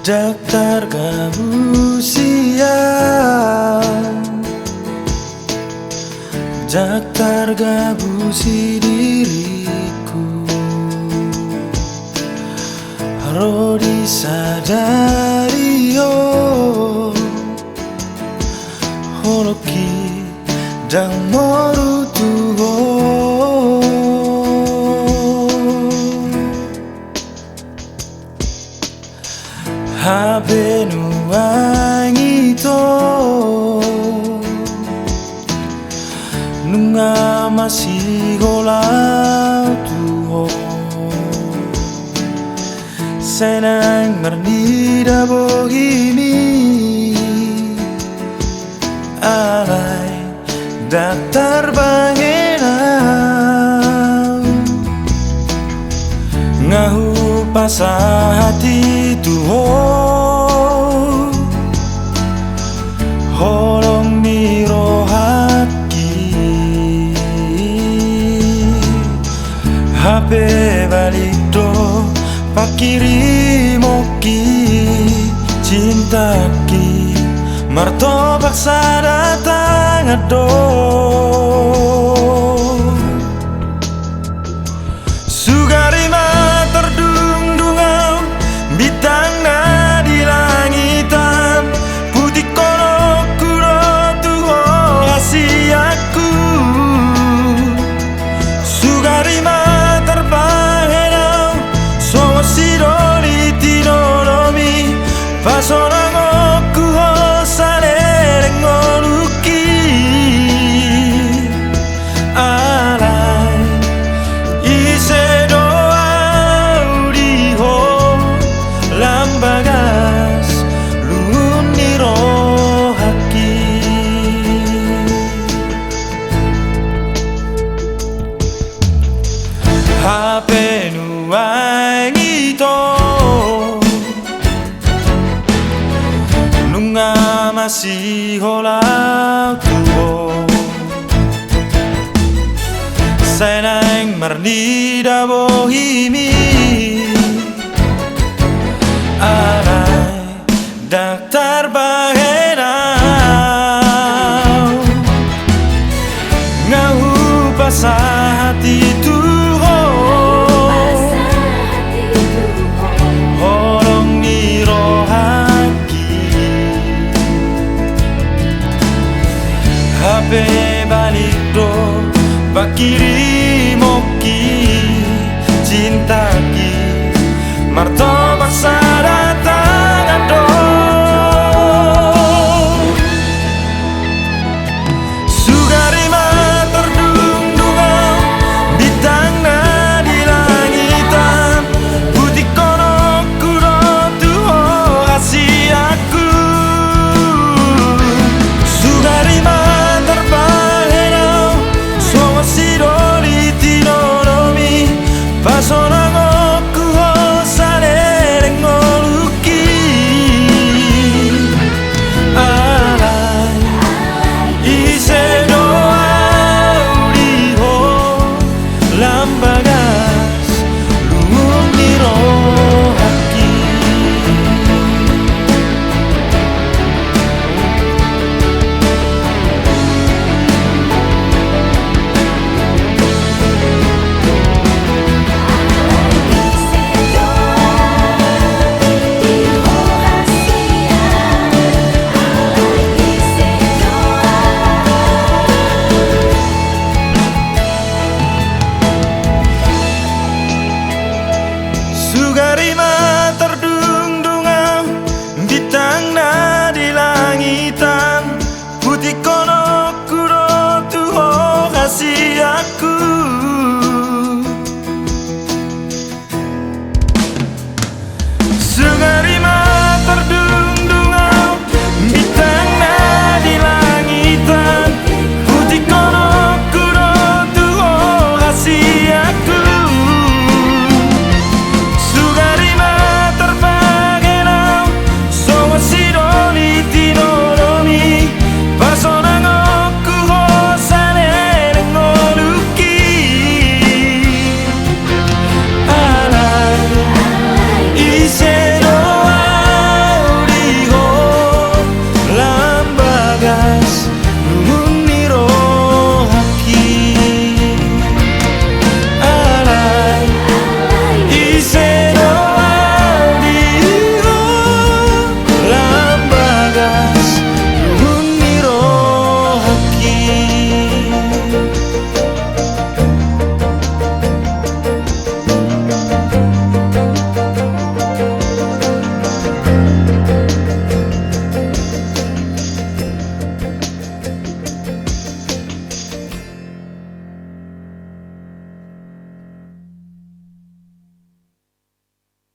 Daftar gabusian, daftar gabusi diriku. Rodi sadari yo holoki dan morutuho. Habe nuangi to nunga masih golau tuho senang mernida bohimi alai daftar bangenau ngahu pasah hati tuho holong miro haki HP balik do pakiri moki cintaki martobak sadatang ado sugarima terdung-dungau bintang na di langitan putih kono kuro tuho kasih aku sugarima terbang henau songo sidori tinoromi pasonang oku ho salereng moruki alai ise doa uriho lambagas luniro haki HP nuangi to nunga masih holau tuho senang mernida bohimi alai daftar bangenau ngahu pasah hati tuho holong niro haki HP balik do pakiri moki cintaki martobak sadatang ado sugarima terdung-dungau bintang na di langitan putih kono kuro tuho kasih aku sugarima terbang henau songo sidori tinoromi pasonang oku ho salereng moruki alai ise doa uriho lambagas luniro